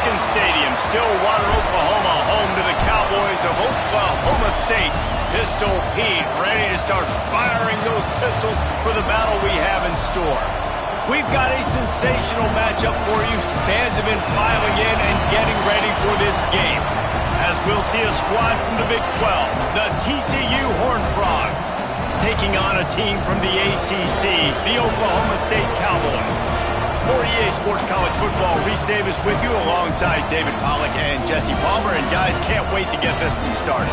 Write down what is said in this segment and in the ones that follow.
Lincoln Stadium, Stillwater, Oklahoma, home to the Cowboys of Oklahoma State. Pistol Pete ready to start firing those pistols for the battle we have in store. We've got a sensational matchup for you. Fans have been filing in and getting ready for this game, as we'll see a squad from the Big 12, the TCU Horned Frogs, taking on a team from the ACC, the Oklahoma State Cowboys. For EA Sports College Football, Reese Davis with you alongside David Pollack and Jesse Palmer. And guys, can't wait to get this one started.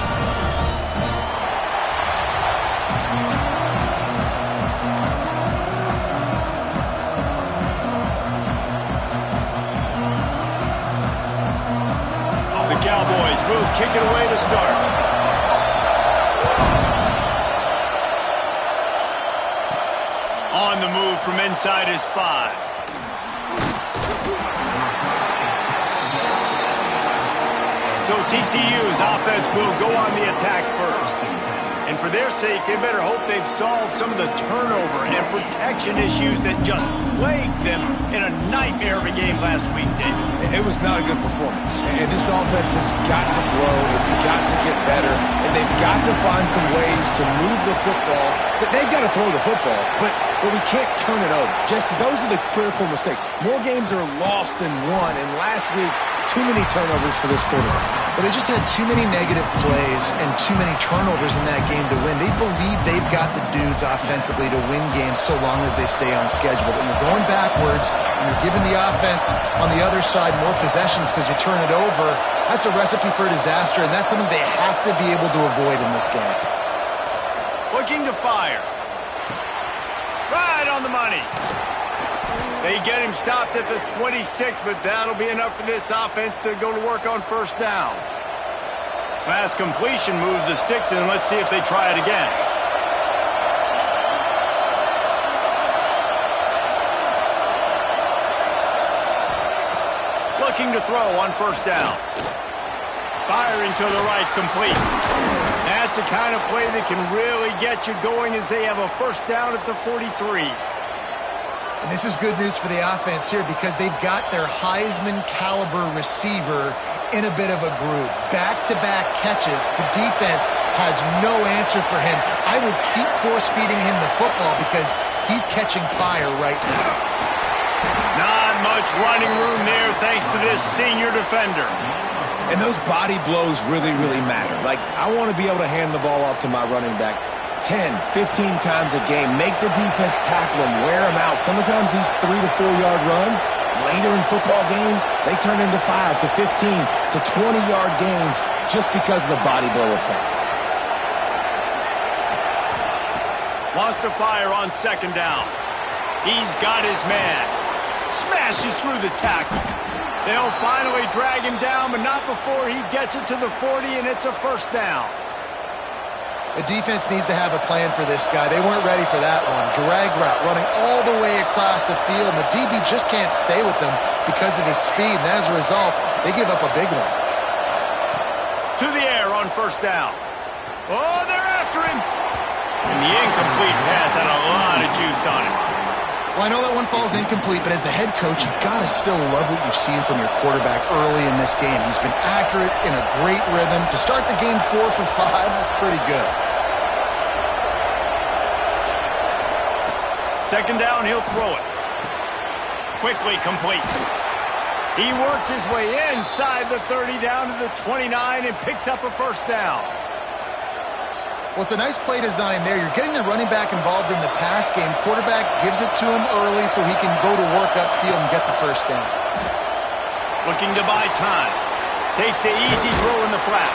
The Cowboys will kick it away to start. On the move from inside his 5. So TCU's offense will go on the attack first. And for their sake, they better hope they've solved some of the turnover and protection issues that just plagued them in a nightmare of a game last week, David. It was not a good performance. And this offense has got to grow. It's got to get better. And they've got to find some ways to move the football. They've got to throw the football, but we can't turn it over. Jesse, those are the critical mistakes. More games are lost than won. And last week, too many turnovers for this quarterback. But they just had too many negative plays and too many turnovers in that game to win. They believe they've got the dudes offensively to win games so long as they stay on schedule. But when you're going backwards and you're giving the offense on the other side more possessions because you turn it over, that's a recipe for disaster, and that's something they have to be able to avoid in this game. Looking to fire. Right on the money. They get him stopped at the 26, but that'll be enough for this offense to go to work on first down. Pass completion moves the sticks in. Let's see if they try it again. Looking to throw on first down. Firing to the right, complete. That's the kind of play that can really get you going as they have a first down at the 43. And this is good news for the offense here because they've got their Heisman-caliber receiver in a bit of a groove. Back-to-back catches. The defense has no answer for him. I will keep force-feeding him the football because he's catching fire right now. Not much running room there thanks to this senior defender. And those body blows really, really matter. Like, I want to be able to hand the ball off to my running back 10, 15 times a game. Make the defense tackle them, wear them out. Sometimes these 3 to 4 yard runs, later in football games, they turn into 5 to 15 to 20 yard gains just because of the body blow effect. Wants to fire on second down. He's got his man. Smashes through the tackle. They'll finally drag him down, but not before he gets it to the 40, and it's a first down. The defense needs to have a plan for this guy. They weren't ready for that one. Drag route, running all the way across the field. And the DB just can't stay with them because of his speed. And as a result, they give up a big one. To the air on first down. Oh, they're after him. And the incomplete pass had a lot of juice on it. Well, I know that one falls incomplete, but as the head coach, you've got to still love what you've seen from your quarterback early in this game. He's been accurate, in a great rhythm. To start the game 4 for 5, that's pretty good. Second down, he'll throw it. Quickly complete. He works his way inside the 30 down to the 29 and picks up a first down. Well, it's a nice play design there. You're getting the running back involved in the pass game. Quarterback gives it to him early so he can go to work upfield and get the first down. Looking to buy time. Takes the easy throw in the flat.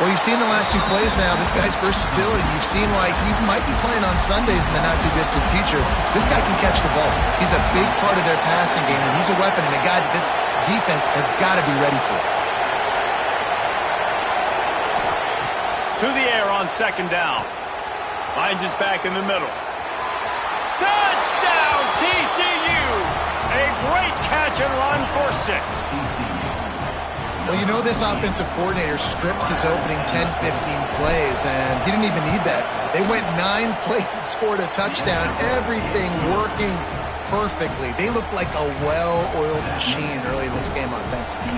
Well, you've seen the last 2 plays now. This guy's versatility. You've seen why he might be playing on Sundays in the not-too-distant future. This guy can catch the ball. He's a big part of their passing game, and he's a weapon and a guy that this defense has got to be ready for. To the air on second down. Finds his back in the middle. Touchdown, TCU! A great catch and run for 6. Well, you know this offensive coordinator scripts his opening 10, 15 plays, and he didn't even need that. They went 9 plays and scored a touchdown. Everything working perfectly. They look like a well-oiled machine early in this game offensively.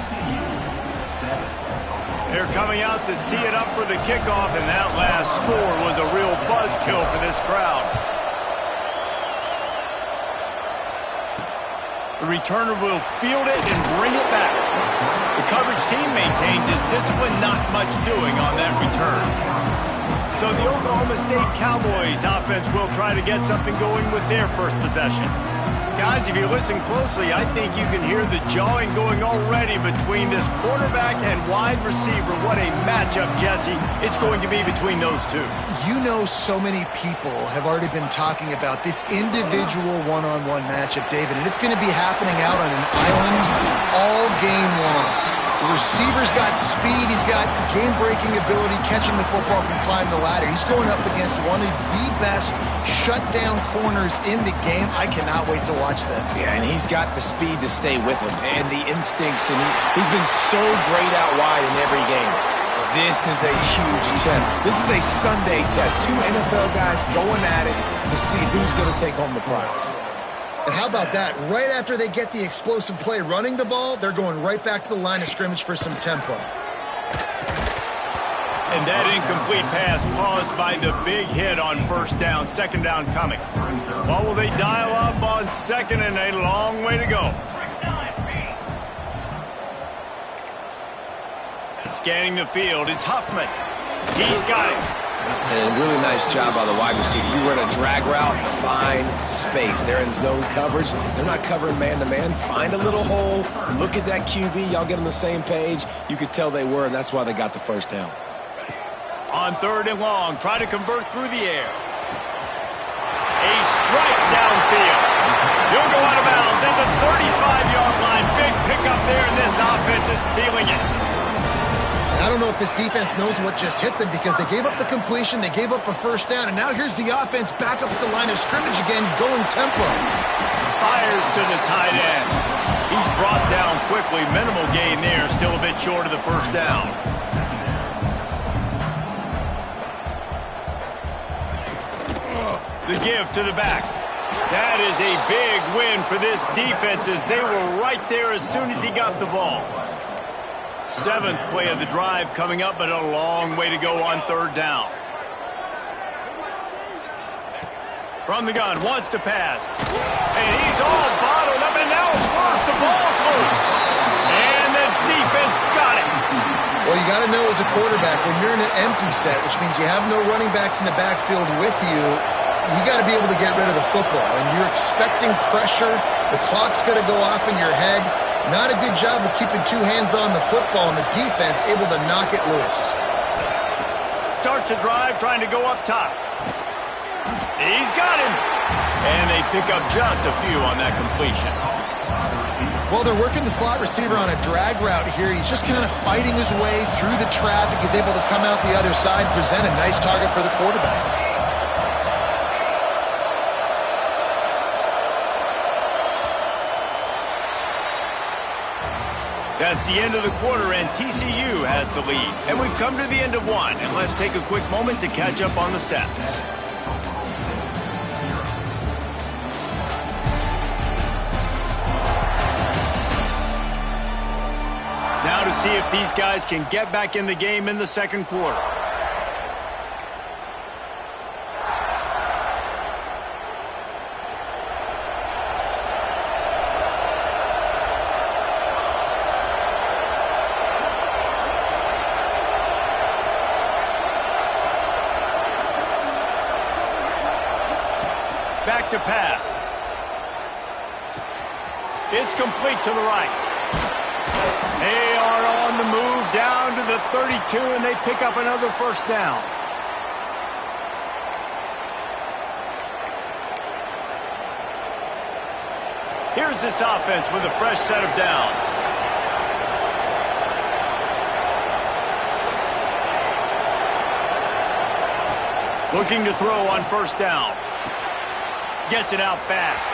They're coming out to tee it up for the kickoff, and that last score was a real buzzkill for this crowd. The returner will field it and bring it back. The coverage team maintains his discipline, not much doing on that return. So the Oklahoma State Cowboys offense will try to get something going with their first possession. Guys, if you listen closely, I think you can hear the jawing going already between this quarterback and wide receiver. What a matchup, Jesse, it's going to be between those two. You know, so many people have already been talking about this individual one-on-one matchup, David, and it's going to be happening out on an island all game long. The receiver's got speed, he's got game-breaking ability, catching the football, can climb the ladder. He's going up against one of the best shutdown corners in the game. I cannot wait to watch this. Yeah, and he's got the speed to stay with him and the instincts, and he's been so great out wide in every game. This is a huge test. This is a Sunday test. Two NFL guys going at it to see who's going to take home the prize. And how about that? Right after they get the explosive play running the ball, they're going right back to the line of scrimmage for some tempo. And that incomplete pass caused by the big hit on first down. Second down coming. Well, will they dial up on second, and a long way to go. Scanning the field, it's Huffman. He's got it. And a really nice job by the wide receiver. You run a drag route, find space. They're in zone coverage. They're not covering man-to-man. Find a little hole. Look at that QB. Y'all get on the same page. You could tell they were, and that's why they got the first down. On third and long, try to convert through the air. A strike downfield. He'll go out of bounds at the 35-yard line. Big pickup there, and this offense is feeling it. I don't know if this defense knows what just hit them because they gave up the completion, they gave up a first down, and now here's the offense back up at the line of scrimmage again, going tempo. Fires to the tight end. He's brought down quickly. Minimal gain there, still a bit short of the first down. The give to the back. That is a big win for this defense as they were right there as soon as he got the ball. Seventh play of the drive coming up, but a long way to go on third down. From the gun, wants to pass. And he's all bottled up, and now it's worse. The ball's loose. And the defense got it. Well, you got to know as a quarterback, when you're in an empty set, which means you have no running backs in the backfield with you, you got to be able to get rid of the football. And you're expecting pressure. The clock's going to go off in your head. Not a good job of keeping two hands on the football, and the defense able to knock it loose. Starts a drive, trying to go up top. He's got him. And they pick up just a few on that completion. Well, they're working the slot receiver on a drag route here. He's just kind of fighting his way through the traffic. He's able to come out the other side, present a nice target for the quarterback. That's the end of the quarter, and TCU has the lead. And we've come to the end of one, and let's take a quick moment to catch up on the stats. Now to see if these guys can get back in the game in the second quarter. Back to pass. It's complete to the right. They are on the move down to the 32, and they pick up another first down. Here's this offense with a fresh set of downs. Looking to throw on first down. Gets it out fast.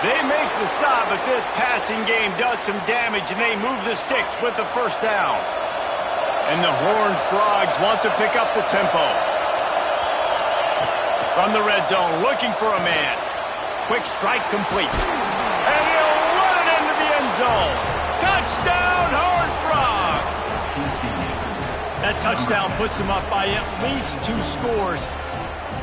They make the stop, but this passing game does some damage, and they move the sticks with the first down. And the Horned Frogs want to pick up the tempo. From the red zone, looking for a man. Quick strike complete. And he'll run it into the end zone. Touchdown, Horned Frogs! That touchdown puts them up by at least 2 scores.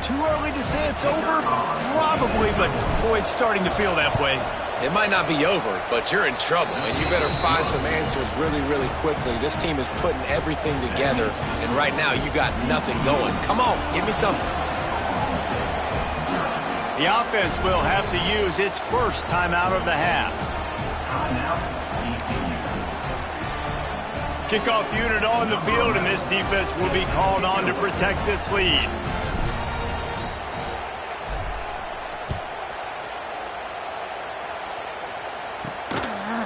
Too early to say it's over? Probably, but boy, it's starting to feel that way. It might not be over, but you're in trouble, and you better find some answers really, really quickly. This team is putting everything together, and right now you got nothing going. Come on, give me something. The offense will have to use its first timeout of the half. Kickoff unit on the field, and this defense will be called on to protect this lead.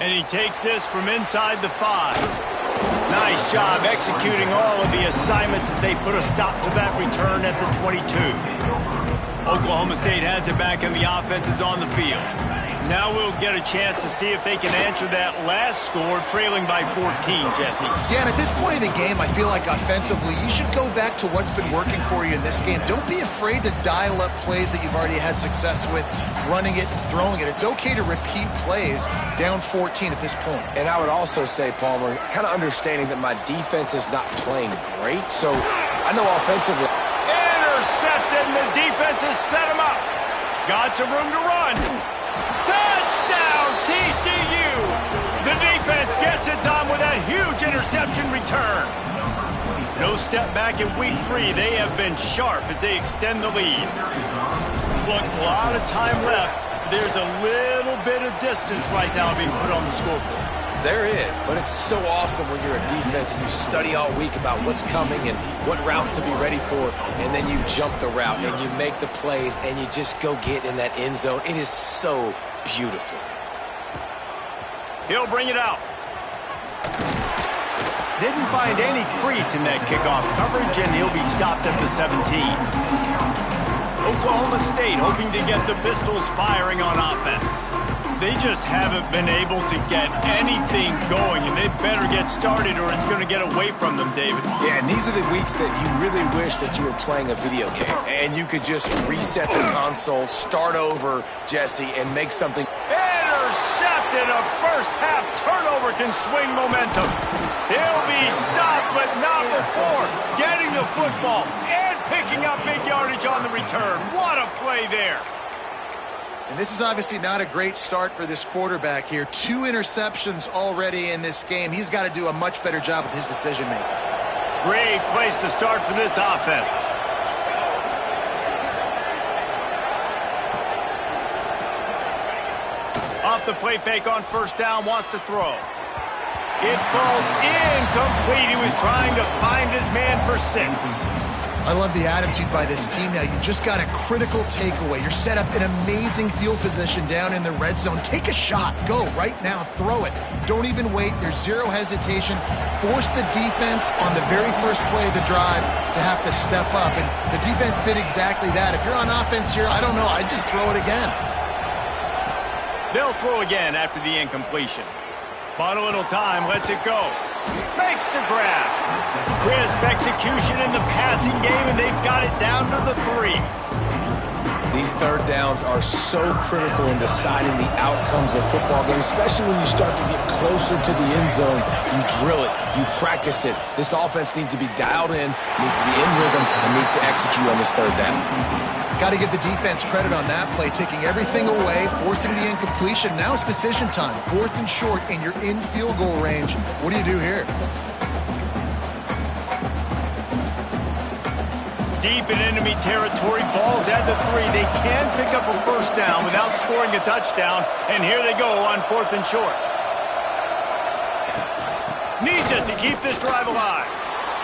And he takes this from inside the 5. Nice job executing all of the assignments as they put a stop to that return at the 22. Oklahoma State has it back and the offense is on the field. Now we'll get a chance to see if they can answer that last score, trailing by 14, Jesse. Yeah, and at this point of the game, I feel like offensively, you should go back to what's been working for you in this game. Don't be afraid to dial up plays that you've already had success with, running it and throwing it. It's okay to repeat plays down 14 at this point. And I would also say, Palmer, kind of understanding that my defense is not playing great, so I know offensively. Intercepted, and the defense has set him up. Got some room to run. Touchdown, TCU! The defense gets it done with that huge interception return. No step back in week 3. They have been sharp as they extend the lead. Look, a lot of time left. There's a little bit of distance right now being put on the scoreboard. There is, but it's so awesome when you're a defense and you study all week about what's coming and what routes to be ready for, and then you jump the route and you make the plays and you just go get in that end zone. It is so beautiful. He'll bring it out. Didn't find any crease in that kickoff coverage, and he'll be stopped at the 17. Oklahoma State hoping to get the Pistols firing on offense. They just haven't been able to get anything going, and they better get started or it's going to get away from them, David. Yeah, and these are the weeks that you really wish that you were playing a video game and you could just reset the console, start over, Jesse, and make something. Intercepted. A first-half turnover can swing momentum. He'll be stopped, but not before getting the football and picking up big yardage on the return. What a play there. And this is obviously not a great start for this quarterback here. 2 interceptions already in this game. He's got to do a much better job with his decision-making. Great place to start for this offense. Off the play fake on first down, wants to throw. It falls incomplete. He was trying to find his man for 6. I love the attitude by this team now. You just got a critical takeaway. You're set up in amazing field position down in the red zone. Take a shot. Go right now. Throw it. Don't even wait. There's zero hesitation. Force the defense on the very first play of the drive to have to step up. And the defense did exactly that. If you're on offense here, I don't know. I'd just throw it again. They'll throw again after the incompletion. Bought a little time. Lets it go. Makes the grab. Crisp execution in the passing game, and they've got it down to the 3. These third downs are so critical in deciding the outcomes of football games, especially when you start to get closer to the end zone. You drill it. You practice it. This offense needs to be dialed in, needs to be in rhythm, and needs to execute on this third down. Got to give the defense credit on that play, taking everything away, forcing the incompletion. Now it's decision time. 4th and short, and you're in field goal range. What do you do here? Deep in enemy territory, balls at the 3. They can pick up a first down without scoring a touchdown, and here they go on 4th and short. Needs it to keep this drive alive.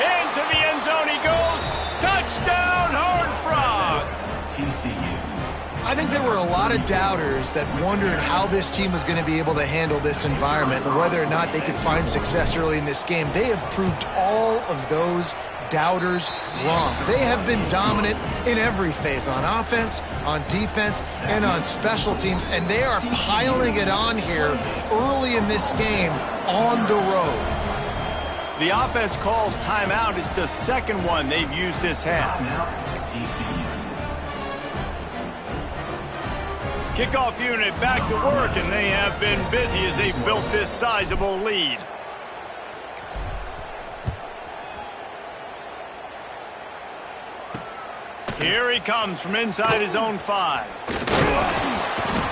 Into the end zone he goes. Touchdown, Horned Frogs! I think there were a lot of doubters that wondered how this team was going to be able to handle this environment and whether or not they could find success early in this game. They have proved all of those doubters wrong. They have been dominant in every phase, on offense, on defense, and on special teams, and they are piling it on here early in this game on the road. The offense calls timeout. It's the second one they've used this half. Kickoff unit back to work, and they have been busy as they've built this sizable lead. Here he comes from inside his own 5.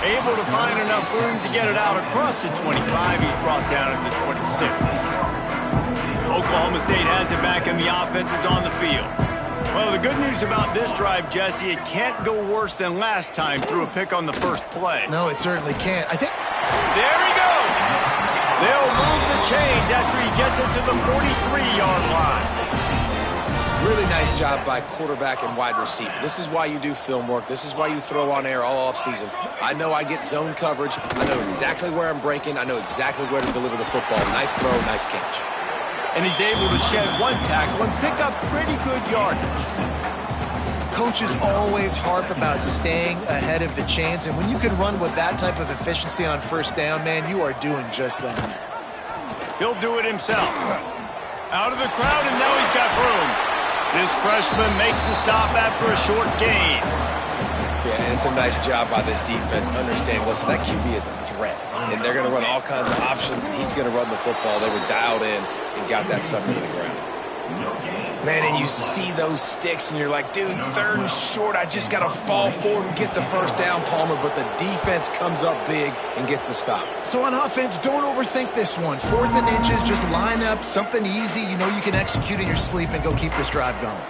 Able to find enough room to get it out across the 25. He's brought down at the 26. Oklahoma State has it back, and the offense is on the field. Well, the good news about this drive, Jesse, it can't go worse than last time through a pick on the first play. No, it certainly can't. I think... There he goes! They'll move the chains after he gets it to the 43-yard line. Really nice job by quarterback and wide receiver. This is why you do film work. This is why you throw on air all offseason. I know I get zone coverage. I know exactly where I'm breaking. I know exactly where to deliver the football. Nice throw, nice catch. And he's able to shed one tackle and pick up pretty good yardage. Coaches always harp about staying ahead of the chains, and when you can run with that type of efficiency on first down, man, you are doing just that. He'll do it himself. Out of the crowd, and now he's got room. This freshman makes the stop after a short gain. Yeah, and it's a nice job by this defense. Understand, listen, that QB is a threat. And they're going to run all kinds of options, and he's going to run the football. They were dialed in and got that sucker to the ground. Man, and you see those sticks, and you're like, dude, 3rd and short. I just got to fall forward and get the first down, Palmer. But the defense comes up big and gets the stop. So on offense, don't overthink this one. 4th and inches, just line up something easy. You know you can execute in your sleep and go keep this drive going.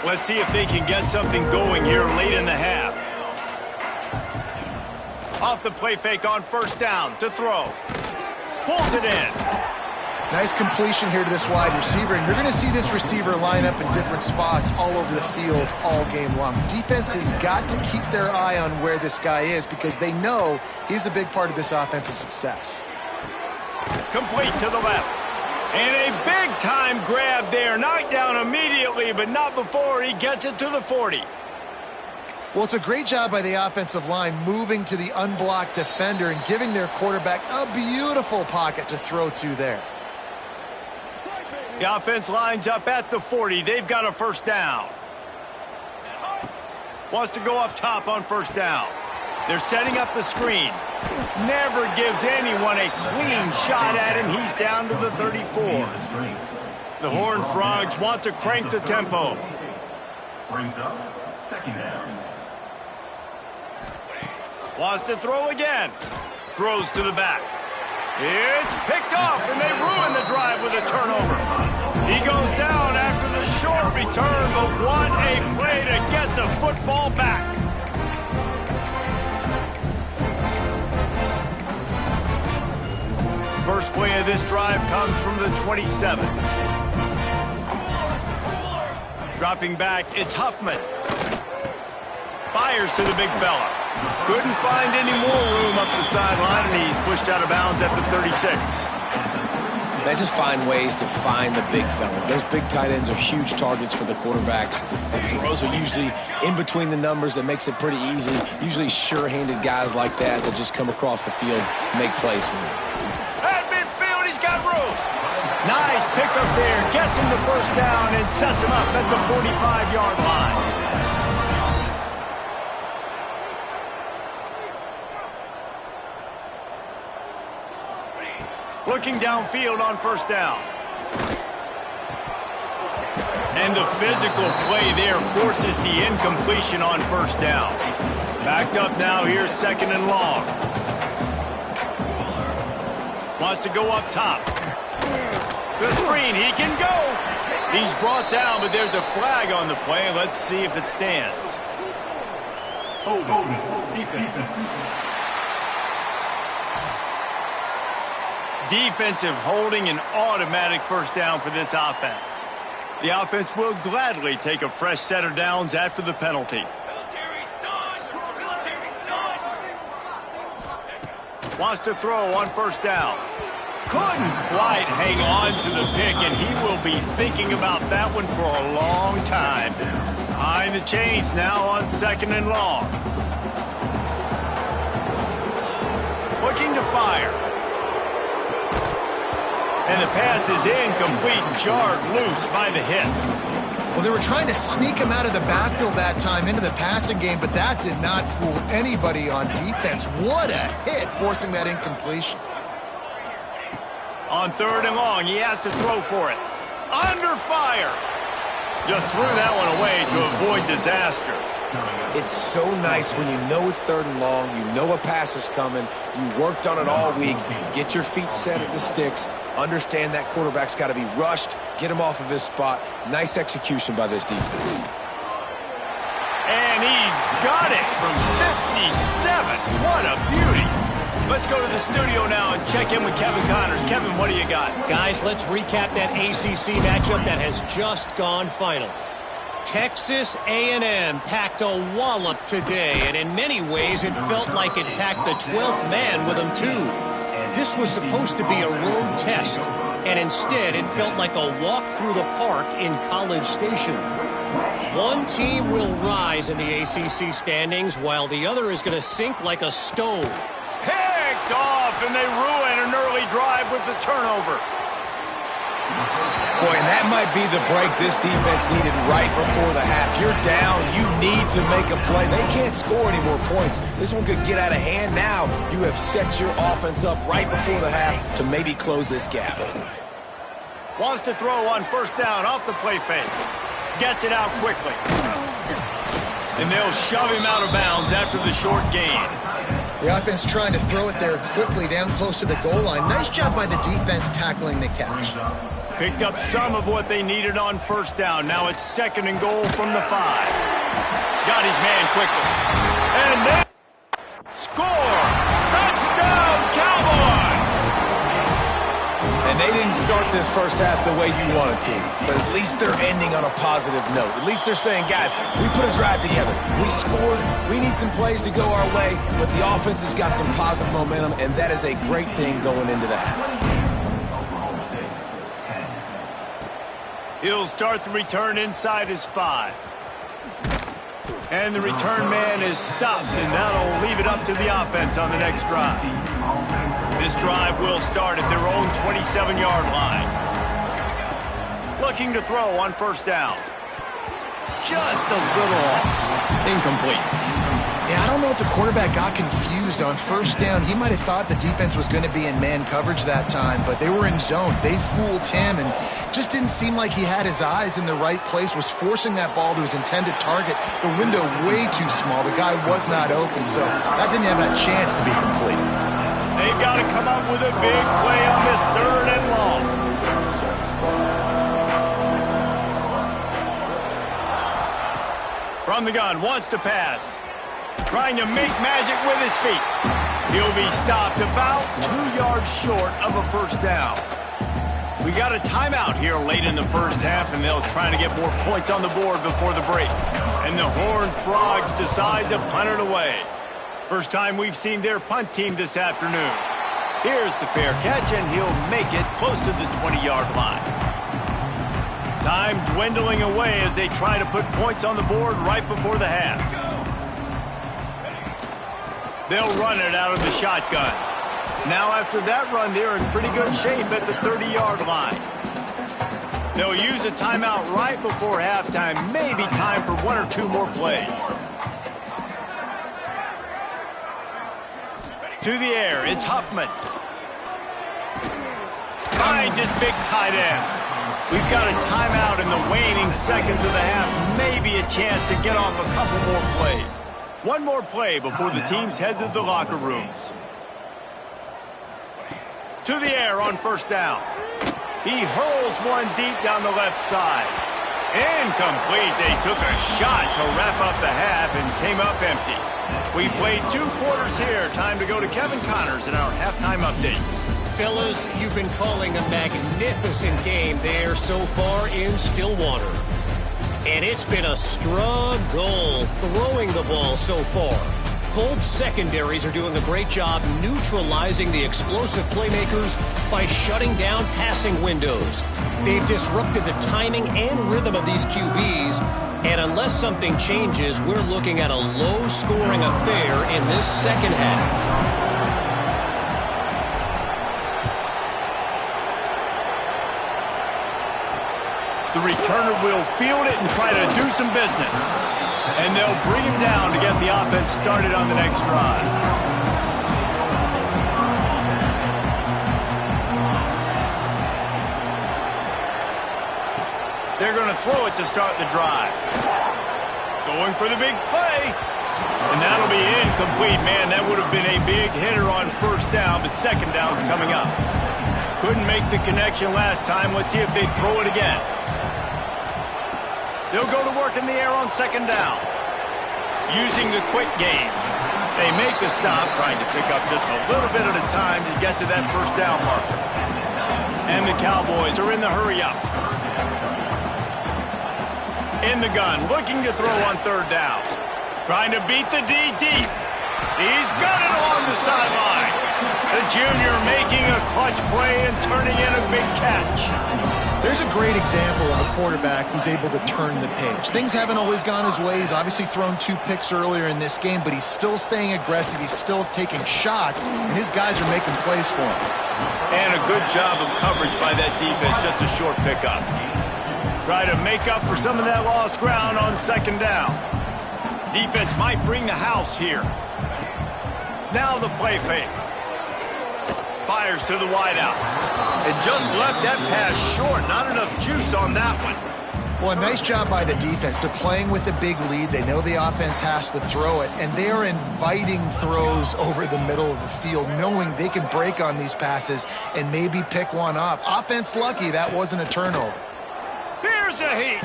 Let's see if they can get something going here late in the half. Off the play fake on first down to throw. Pulls it in. Nice completion here to this wide receiver, and you're going to see this receiver line up in different spots all over the field all game long. Defense has got to keep their eye on where this guy is because they know he's a big part of this offense's success. Complete to the left. And a big-time grab there. Knocked down immediately, but not before he gets it to the 40. Well, it's a great job by the offensive line moving to the unblocked defender and giving their quarterback a beautiful pocket to throw to there. The offense lines up at the 40. They've got a first down. Wants to go up top on first down. They're setting up the screen. Never gives anyone a clean shot at him. He's down to the 34. The Horned Frogs want to crank the tempo. Brings up 2nd down. Wants to throw again. Throws to the back. It's picked off, and they ruin the drive with a turnover. He goes down after the short return, but what a play to get the football back. First play of this drive comes from the 27. Dropping back, it's Huffman. Fires to the big fella. Couldn't find any more room up the sideline, and he's pushed out of bounds at the 36. They just find ways to find the big fellas. Those big tight ends are huge targets for the quarterbacks. The throws are usually in between the numbers. That makes it pretty easy. Usually sure-handed guys like that just come across the field, make plays for him. At midfield, he's got room. Nice pickup there. Gets him the first down and sets him up at the 45-yard line. Looking downfield on first down. And the physical play there forces the incompletion on first down. Backed up now here, 2nd and long. Wants to go up top. The screen, he can go. He's brought down, but there's a flag on the play. Let's see if it stands. Defensive holding, an automatic first down for this offense. The offense will gladly take a fresh set of downs after the penalty. Wants to throw on first down. Couldn't quite hang on to the pick, and he will be thinking about that one for a long time. Behind the chains now on 2nd and long. Looking to fire. And the pass is incomplete and jarred loose by the hit. Well, they were trying to sneak him out of the backfield that time into the passing game, but that did not fool anybody on defense. What a hit, forcing that incompletion. On 3rd and long, he has to throw for it. Under fire. Just threw that one away to avoid disaster. It's so nice when you know it's 3rd and long, you know a pass is coming, you worked on it all week, get your feet set at the sticks, understand that quarterback's got to be rushed, get him off of his spot. Nice execution by this defense. And he's got it from 57. What a beauty. Let's go to the studio now and check in with Kevin Connors. Kevin, what do you got? Guys, let's recap that ACC matchup that has just gone final. Texas A&M packed a wallop today, and in many ways it felt like it packed the 12th man with them too. This was supposed to be a road test, and instead it felt like a walk through the park in College Station. One team will rise in the ACC standings while the other is going to sink like a stone. Picked off, and they ruin an early drive with the turnover. Boy, and that might be the break this defense needed right before the half. You're down. You need to make a play. They can't score any more points. This one could get out of hand now. You have set your offense up right before the half to maybe close this gap. Wants to throw on 1st down off the play fake. Gets it out quickly. And they'll shove him out of bounds after the short gain. The offense trying to throw it there quickly down close to the goal line. Nice job by the defense tackling the catch. Picked up some of what they needed on 1st down. Now it's 2nd and goal from the 5. Got his man quickly. And then score! Touchdown, Cowboys! And they didn't start this first half the way you wanted to, but at least they're ending on a positive note. At least they're saying, guys, we put a drive together. We scored. We need some plays to go our way, but the offense has got some positive momentum, and that is a great thing going into the half. He'll start the return inside his 5. And the return man is stopped, and that'll leave it up to the offense on the next drive. This drive will start at their own 27-yard line. Looking to throw on 1st down. Just a little off. Incomplete. Yeah, I don't know if the quarterback got confused on 1st down. He might have thought the defense was going to be in man coverage that time, but they were in zone. They fooled him and just didn't seem like he had his eyes in the right place, was forcing that ball to his intended target. The window way too small. The guy was not open, so that didn't have a chance to be complete. They've got to come up with a big play on this 3rd and long. From the gun, wants to pass. Trying to make magic with his feet. He'll be stopped about 2 yards short of a 1st down. We got a timeout here late in the first half, and they'll try to get more points on the board before the break. And the Horned Frogs decide to punt it away. First time we've seen their punt team this afternoon. Here's the fair catch, and he'll make it close to the 20-yard line. Time dwindling away as they try to put points on the board right before the half. They'll run it out of the shotgun. Now after that run, they're in pretty good shape at the 30-yard line. They'll use a timeout right before halftime. Maybe time for 1 or 2 more plays. To the air, it's Huffman. Finds his big tight end. We've got a timeout in the waning seconds of the half. Maybe a chance to get off a couple more plays. One more play before the teams head to the locker rooms. To the air on 1st down. He hurls one deep down the left side. Incomplete. They took a shot to wrap up the half and came up empty. We played 2 quarters here. Time to go to Kevin Connors in our halftime update. Fellas, you've been calling a magnificent game there so far in Stillwater. And it's been a struggle throwing the ball so far. Both secondaries are doing a great job neutralizing the explosive playmakers by shutting down passing windows. They've disrupted the timing and rhythm of these QBs, and unless something changes, we're looking at a low-scoring affair in this second half. The returner will field it and try to do some business. And they'll bring him down to get the offense started on the next drive. They're going to throw it to start the drive. Going for the big play. And that'll be incomplete. Man, that would have been a big hitter on first down, but second down's coming up. Couldn't make the connection last time. Let's see if they throw it again. They'll go to work in the air on second down. Using the quick game. They make the stop, trying to pick up just a little bit at a time to get to that first down marker. And the Cowboys are in the hurry up. In the gun, looking to throw on third down. Trying to beat the D deep. He's got it along the sideline. The junior making a clutch play and turning in a big catch. There's a great example of a quarterback who's able to turn the page. Things haven't always gone his way. He's obviously thrown 2 picks earlier in this game, but he's still staying aggressive. He's still taking shots, and his guys are making plays for him. And a good job of coverage by that defense, just a short pickup. Try to make up for some of that lost ground on second down. Defense might bring the house here. Now the play fake. Fires to the wideout. And just left that pass short. Not enough juice on that one. Well, a nice job by the defense. They're playing with a big lead. They know the offense has to throw it, and they are inviting throws over the middle of the field, knowing they can break on these passes and maybe pick one off. Offense lucky that wasn't a turnover. Here's a heat.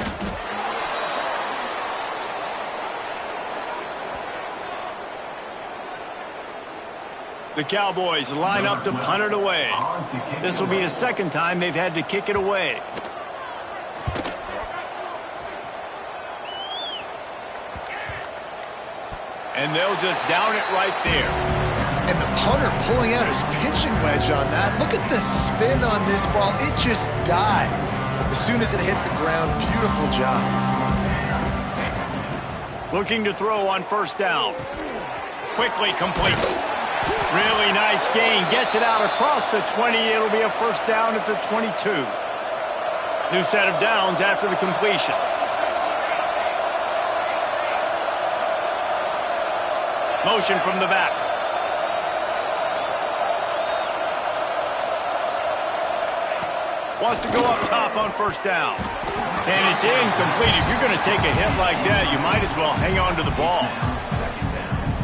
The Cowboys line up to punt it away. This will be the second time they've had to kick it away. And they'll just down it right there. And the punter pulling out his pitching wedge on that. Look at the spin on this ball. It just died as soon as it hit the ground. Beautiful job. Looking to throw on first down. Quickly complete. Really nice gain. Gets it out across the 20. It'll be a first down at the 22. New set of downs after the completion. Motion from the back. Wants to go up top on first down. And it's incomplete. If you're going to take a hit like that, you might as well hang on to the ball.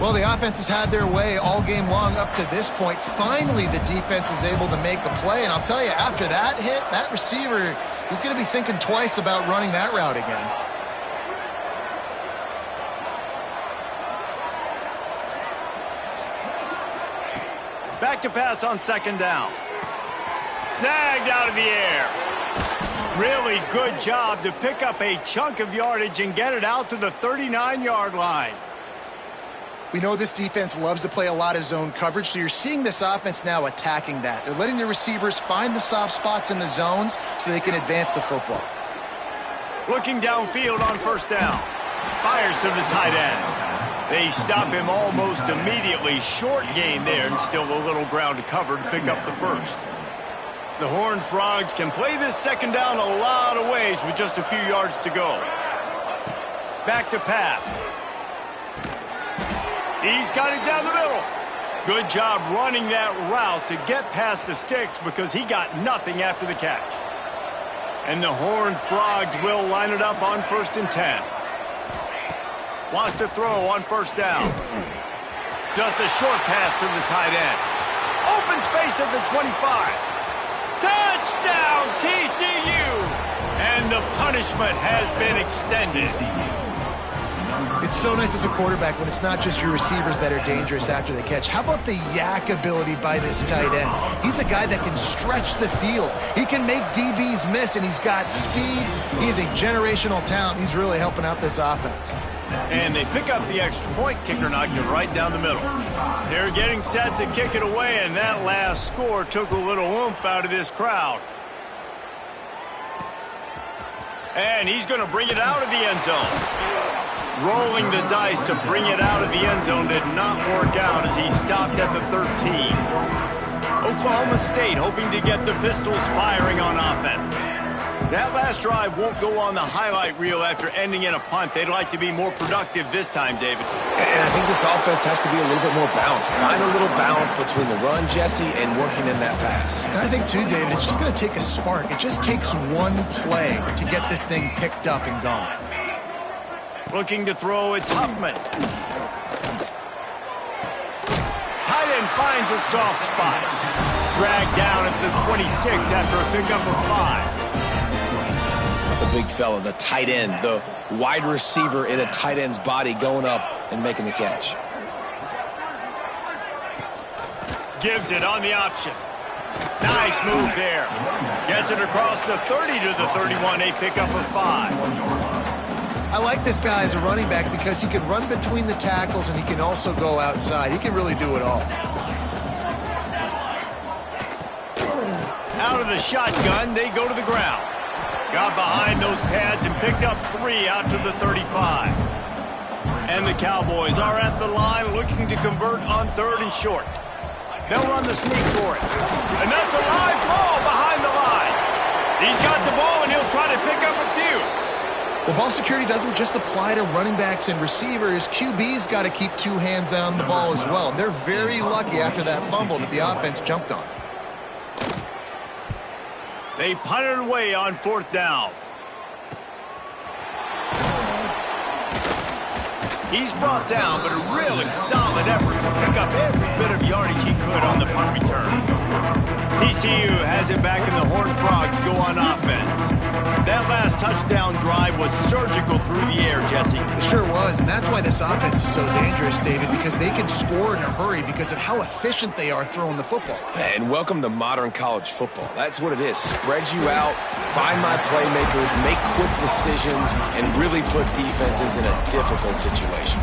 Well, the offense has had their way all game long up to this point. Finally, the defense is able to make a play. And I'll tell you, after that hit, that receiver is going to be thinking twice about running that route again. Back to pass on second down. Snagged out of the air. Really good job to pick up a chunk of yardage and get it out to the 39-yard line. We know this defense loves to play a lot of zone coverage, so you're seeing this offense now attacking that. They're letting the receivers find the soft spots in the zones so they can advance the football. Looking downfield on first down. Fires to the tight end. They stop him almost immediately. Short gain there and still a little ground to cover to pick up the first. The Horned Frogs can play this second down a lot of ways with just a few yards to go. Back to pass. He's got it down the middle. Good job running that route to get past the sticks because he got nothing after the catch. And the Horned Frogs will line it up on 1st and 10. Wants to throw on first down. Just a short pass to the tight end. Open space at the 25. Touchdown, TCU! And the punishment has been extended. It's so nice as a quarterback when it's not just your receivers that are dangerous after the catch. How about the yak ability by this tight end? He's a guy that can stretch the field. He can make DBs miss, and he's got speed. He's a generational talent. He's really helping out this offense. And they pick up the extra point. Kicker knocked it right down the middle. They're getting set to kick it away, and that last score took a little oomph out of this crowd. And he's going to bring it out of the end zone. Rolling the dice to bring it out of the end zone did not work out as he stopped at the 13. Oklahoma State hoping to get the Pistols firing on offense. That last drive won't go on the highlight reel after ending in a punt. They'd like to be more productive this time, David. And I think this offense has to be a little bit more balanced. Find a little balance between the run, Jesse, and working in that pass. And I think, too, David, it's just going to take a spark. It just takes one play to get this thing picked up and going. Looking to throw, it's Huffman. Tight end finds a soft spot. Dragged down at the 26 after a pickup of 5. The big fella, the tight end, the wide receiver in a tight end's body going up and making the catch. Gives it on the option. Nice move there. Gets it across the 30 to the 31, a pickup of 5. I like this guy as a running back because he can run between the tackles and he can also go outside. He can really do it all. Out of the shotgun, they go to the ground. Got behind those pads and picked up 3 out to the 35. And the Cowboys are at the line looking to convert on 3rd and short. They'll run the sneak for it. And that's a live ball behind the line. He's got the ball and he'll try to pick up a few. Well, ball security doesn't just apply to running backs and receivers. QB's got to keep 2 hands on the ball as well. And they're very lucky after that fumble that the offense jumped on. They punted away on 4th down. He's brought down, but a really solid effort to pick up every bit of yardage he could on the punt return. TCU has it back and the Horned Frogs go on offense. That last touchdown drive was surgical through the air, Jesse. It sure was, and that's why this offense is so dangerous, David, because they can score in a hurry because of how efficient they are throwing the football. And welcome to modern college football. That's what it is. Spread you out, find my playmakers, make quick decisions, and really put defenses in a difficult situation.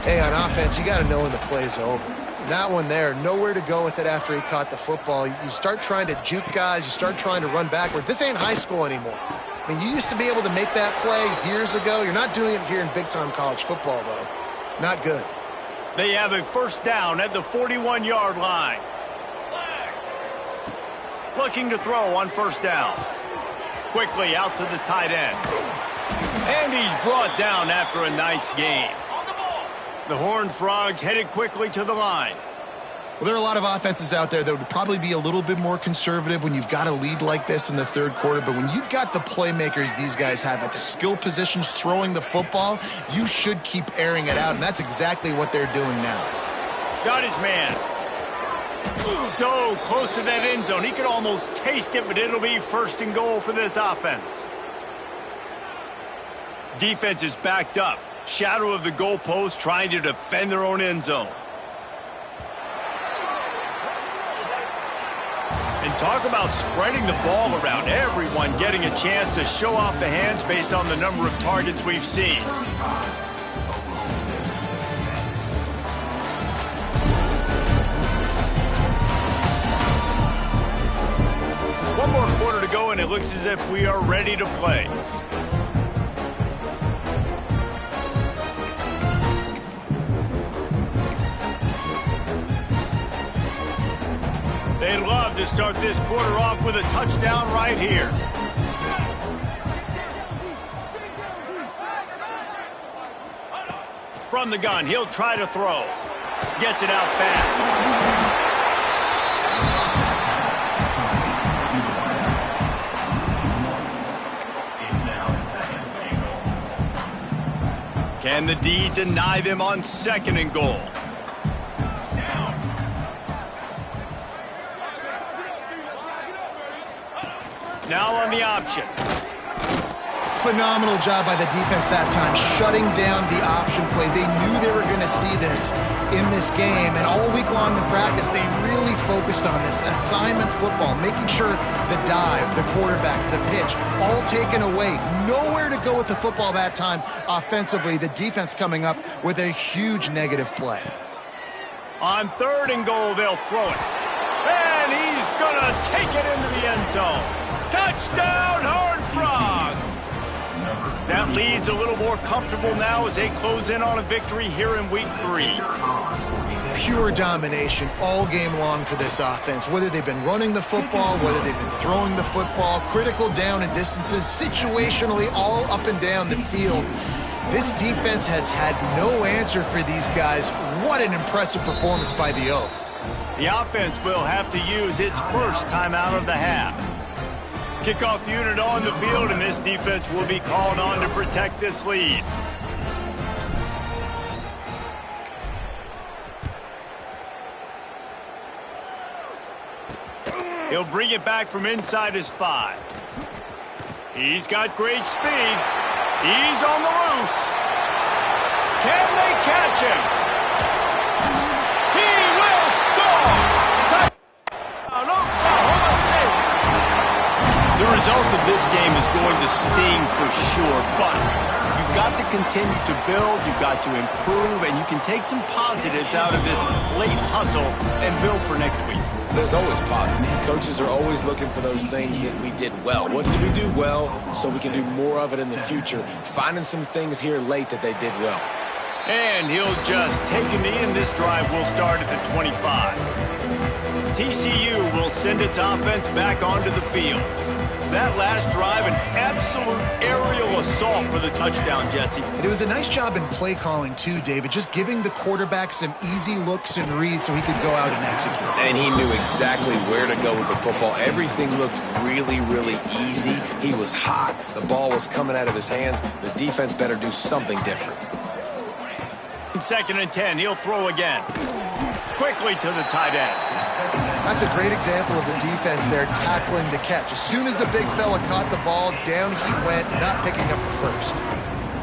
Hey, on offense, you got to know when the play's over. That one there, nowhere to go with it after he caught the football. You start trying to juke guys. You start trying to run backward. This ain't high school anymore. I mean, you used to be able to make that play years ago. You're not doing it here in big-time college football, though. Not good. They have a 1st down at the 41-yard line. Looking to throw on 1st down. Quickly out to the tight end. And he's brought down after a nice gain. The Horned Frogs headed quickly to the line. Well, there are a lot of offenses out there that would probably be a little bit more conservative when you've got a lead like this in the 3rd quarter. But when you've got the playmakers these guys have at the skill positions throwing the football, you should keep airing it out. And that's exactly what they're doing now. Got his man. So close to that end zone. He could almost taste it, but it'll be 1st and goal for this offense. Defense is backed up. Shadow of the goalpost trying to defend their own end zone. And talk about spreading the ball around. Everyone getting a chance to show off the hands based on the number of targets we've seen. One more quarter to go, and it looks as if we are ready to play. They'd love to start this quarter off with a touchdown right here. From the gun, he'll try to throw. Gets it out fast. Can the D deny them on 2nd and goal? Now on the option. Phenomenal job by the defense that time, shutting down the option play. They knew they were going to see this in this game, and all week long in practice, they really focused on this assignment football, making sure the dive, the quarterback, the pitch, all taken away. Nowhere to go with the football that time offensively. The defense coming up with a huge negative play. On 3rd and goal, they'll throw it. And he's going to take it into the end zone. Touchdown, Horned Frogs! That lead's a little more comfortable now as they close in on a victory here in week 3. Pure domination all game long for this offense. Whether they've been running the football, whether they've been throwing the football, critical down and distances, situationally all up and down the field. This defense has had no answer for these guys. What an impressive performance by the O. The offense will have to use its first timeout of the half. Kickoff unit on the field, and this defense will be called on to protect this lead. He'll bring it back from inside his 5. He's got great speed. He's on the loose. Can they catch him? He will score! Touchdown, Oklahoma State! The result of this game is going to sting for sure, but you've got to continue to build, you've got to improve, and you can take some positives out of this late hustle and build for next week. There's always positives. Coaches are always looking for those things that we did well. What did we do well so we can do more of it in the future? Finding some things here late that they did well. And he'll just take a knee, and this drive will start at the 25. TCU will send its offense back onto the field. That last drive, an absolute aerial assault for the touchdown, Jesse. And it was a nice job in play calling too, David, just giving the quarterback some easy looks and reads so he could go out and execute. And he knew exactly where to go with the football. Everything looked really, really easy. He was hot. The ball was coming out of his hands. The defense better do something different. 2nd and 10, he'll throw again. Quickly to the tight end. That's a great example of the defense there tackling the catch. As soon as the big fella caught the ball, down he went, not picking up the first.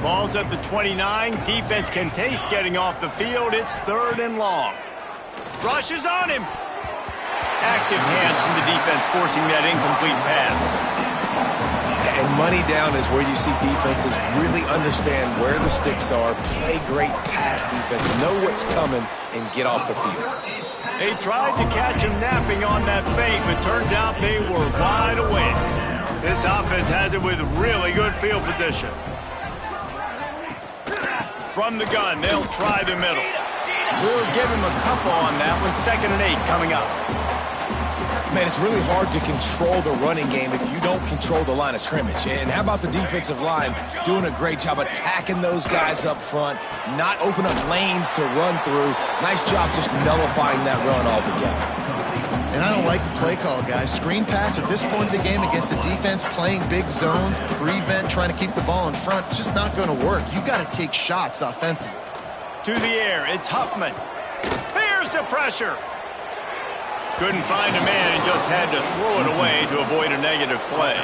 Ball's at the 29. Defense can taste getting off the field. It's 3rd and long. Rush is on him. Active hands from the defense forcing that incomplete pass. And money down is where you see defenses really understand where the sticks are, play great pass defense, know what's coming, and get off the field. They tried to catch him napping on that fake, but turns out they were wide awake. This offense has it with really good field position. From the gun, they'll try the middle. We'll give him a couple on that one. 2nd and 8 coming up. Man, it's really hard to control the running game if you don't control the line of scrimmage. And how about the defensive line doing a great job attacking those guys up front, not open up lanes to run through. Nice job just nullifying that run altogether. And I don't like the play call, guys. Screen pass at this point of the game against the defense, playing big zones, prevent, trying to keep the ball in front. It's just not going to work. You've got to take shots offensively. To the air, it's Huffman. Here's the pressure. Couldn't find a man and just had to throw it away to avoid a negative play.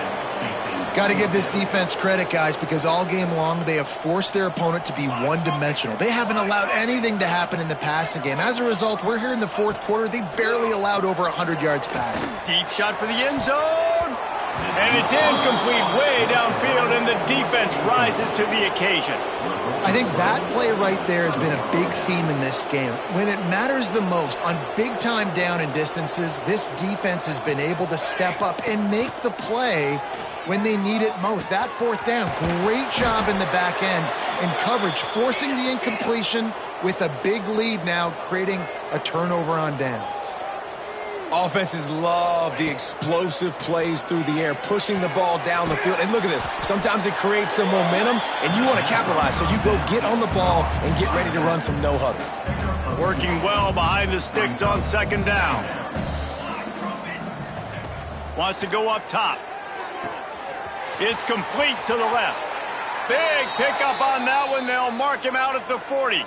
Got to give this defense credit, guys, because all game long they have forced their opponent to be one-dimensional. They haven't allowed anything to happen in the passing game. As a result, we're here in the 4th quarter. They barely allowed over 100 yards passing. Deep shot for the end zone. And it's incomplete way downfield, and the defense rises to the occasion. I think that play right there has been a big theme in this game. When it matters the most, on big-time down and distances, this defense has been able to step up and make the play when they need it most. That 4th down, great job in the back end in coverage, forcing the incompletion with a big lead now, creating a turnover on downs. Offenses love the explosive plays through the air, pushing the ball down the field. And look at this. Sometimes it creates some momentum, and you want to capitalize. So you go get on the ball and get ready to run some no-huddle. Working well behind the sticks on 2nd down. Wants to go up top. It's complete to the left. Big pickup on that one. They'll mark him out at the 40.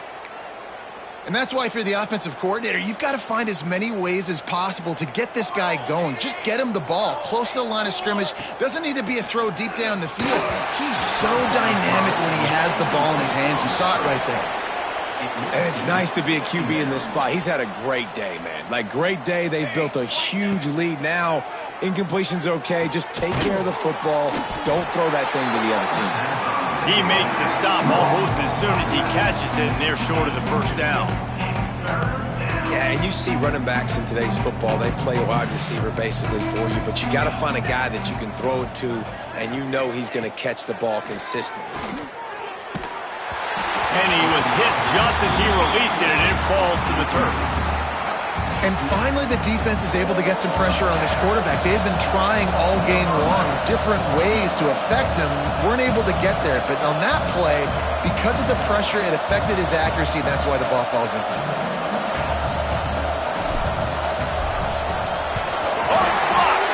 And that's why, if you're the offensive coordinator, you've got to find as many ways as possible to get this guy going. Just get him the ball close to the line of scrimmage. Doesn't need to be a throw deep down the field. He's so dynamic when he has the ball in his hands. You saw it right there. And it's nice to be a QB in this spot. He's had a great day, man. Like, great day. They've built a huge lead now. Incompletion's okay. Just take care of the football. Don't throw that thing to the other team. He makes the stop almost as soon as he catches it, and they're short of the 1st down. Yeah, and you see running backs in today's football, they play wide receiver basically for you, but you got to find a guy that you can throw it to, and you know he's going to catch the ball consistently. And he was hit just as he released it, and it falls to the turf. And finally, the defense is able to get some pressure on this quarterback. They've been trying all game long different ways to affect him. Weren't able to get there. But on that play, because of the pressure, it affected his accuracy. That's why the ball falls in. Oh, it's blocked!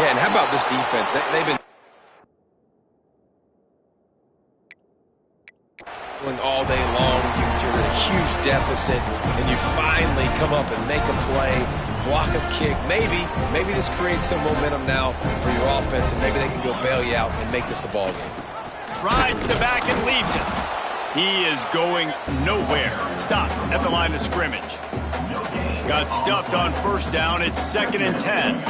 Yeah, and how about this defense? They've been all day long. You're at a huge deficit, and you finally come up and make a play, block a kick. Maybe this creates some momentum now for your offense, and maybe they can go bail you out and make this a ball game. Rides the back and leaves it. He is going nowhere. Stop at the line of scrimmage. Got stuffed on first down. It's 2nd and 10.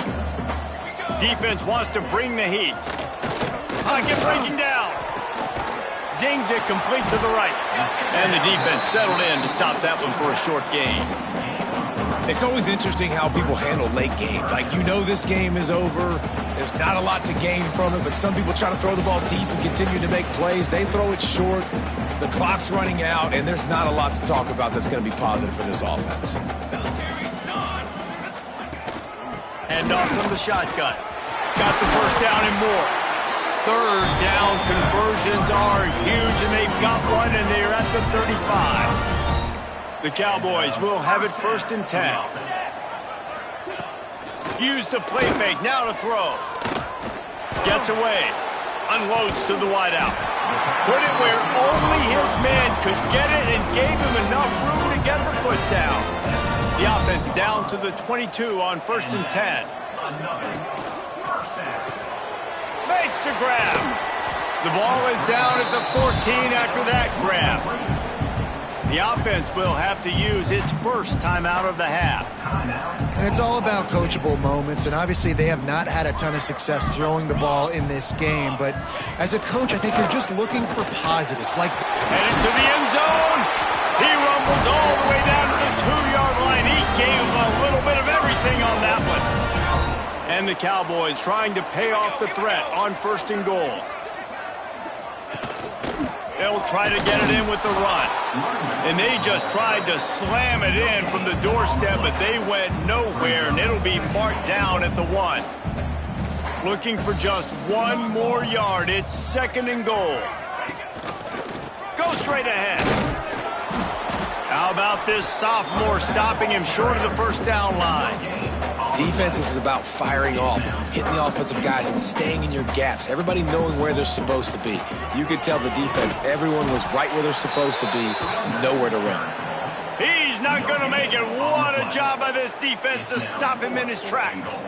Defense wants to bring the heat. Pocket breaking down. Zings it complete to the right. And the defense settled in to stop that one for a short gain. It's always interesting how people handle late game. Like, you know this game is over. There's not a lot to gain from it, but some people try to throw the ball deep and continue to make plays. They throw it short. The clock's running out, and there's not a lot to talk about that's going to be positive for this offense. Hand off from the shotgun. Got the first down and more. 3rd down conversions are huge, and they've got one, and they're at the 35. The Cowboys will have it 1st and 10. Use the play fake, now to throw. Gets away. Unloads to the wideout. Put it where only his man could get it and gave him enough room to get the foot down. The offense down to the 22 on 1st and 10. Makes the grab. The ball is down at the 14 after that grab. The offense will have to use its first timeout of the half. And it's all about coachable moments, and obviously they have not had a ton of success throwing the ball in this game, but as a coach, I think they're just looking for positives. Like headed to the end zone. He rumbles all the way down to the 2-yard line. He gave him a little bit of everything on that one. And the Cowboys trying to pay off the threat on 1st and goal. They'll try to get it in with the run. And they just tried to slam it in from the doorstep, but they went nowhere, and it'll be marked down at the 1. Looking for just 1 more yard. It's 2nd and goal. Go straight ahead. How about this sophomore stopping him short of the first down line? Defense is about firing off, hitting the offensive guys, and staying in your gaps. Everybody knowing where they're supposed to be. You could tell the defense, everyone was right where they're supposed to be, nowhere to run. He's not going to make it. What a job by this defense to stop him in his tracks.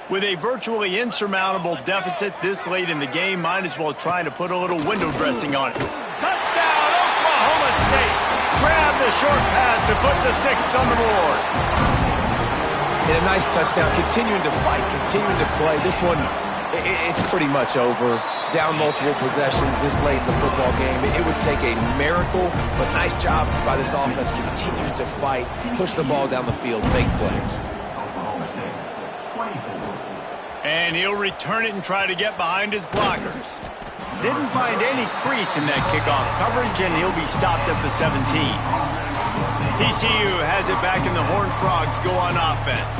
With a virtually insurmountable deficit this late in the game, might as well try to put a little window dressing on it. Touchdown, Oklahoma State. Grab the short pass to put the 6 on the board. And a nice touchdown, continuing to fight, continuing to play. This one, it's pretty much over. Down multiple possessions this late in the football game. It would take a miracle, but nice job by this offense continuing to fight, push the ball down the field, make plays. And he'll return it and try to get behind his blockers. Didn't find any crease in that kickoff coverage, and he'll be stopped at the 17. TCU has it back, and the Horned Frogs go on offense.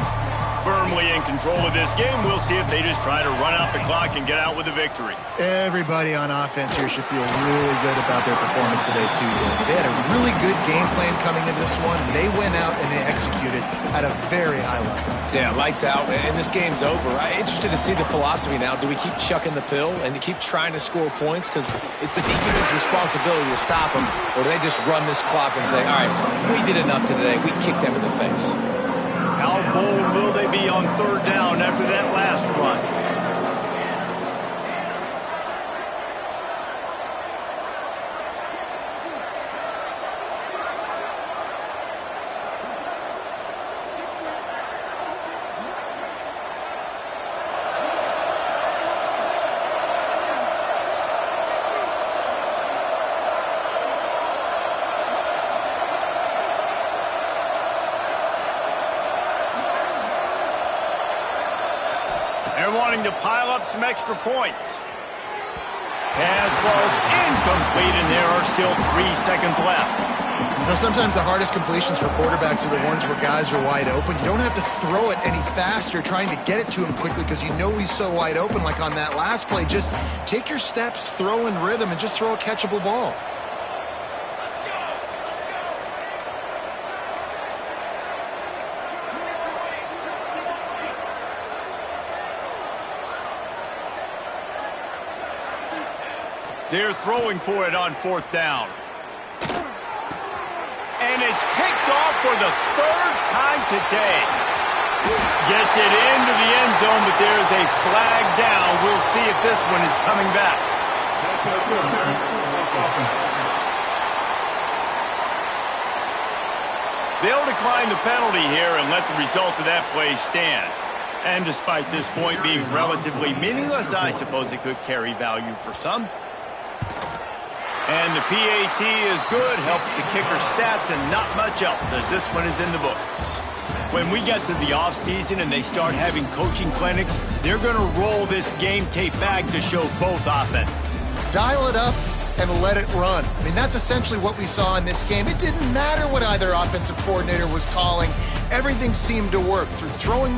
Firmly in control of this game. We'll see if they just try to run out the clock and get out with a victory. everybody on offense here should feel really good about their performance today, too. They had a really good game plan coming into this one. They went out and they executed at a very high level. Yeah, lights out, and this game's over. I'm interested to see the philosophy now. Do we keep chucking the pill and to keep trying to score points? Because it's the defense's responsibility to stop them. Or do they just run this clock and say, all right, we did enough today. We kicked them in the face. How bold will they be on third down after that last run? wanting to pile up some extra points. Pass falls incomplete, and there are still 3 seconds left. You know, sometimes the hardest completions for quarterbacks are the ones where guys are wide open. You don't have to throw it any faster trying to get it to him quickly because you know he's so wide open like on that last play. Just take your steps, throw in rhythm, and just throw a catchable ball. They're throwing for it on 4th down. And it's picked off for the 3rd time today. Gets it into the end zone, but there's a flag down. We'll see if this one is coming back. They'll decline the penalty here and let the result of that play stand. And despite this point being relatively meaningless, I suppose it could carry value for some. And the PAT is good, helps the kicker stats, and not much else, as this one is in the books. When we get to the offseason and they start having coaching clinics, they're going to roll this game tape back to show both offenses. Dial it up and let it run. I mean, that's essentially what we saw in this game. It didn't matter what either offensive coordinator was calling. Everything seemed to work through throwing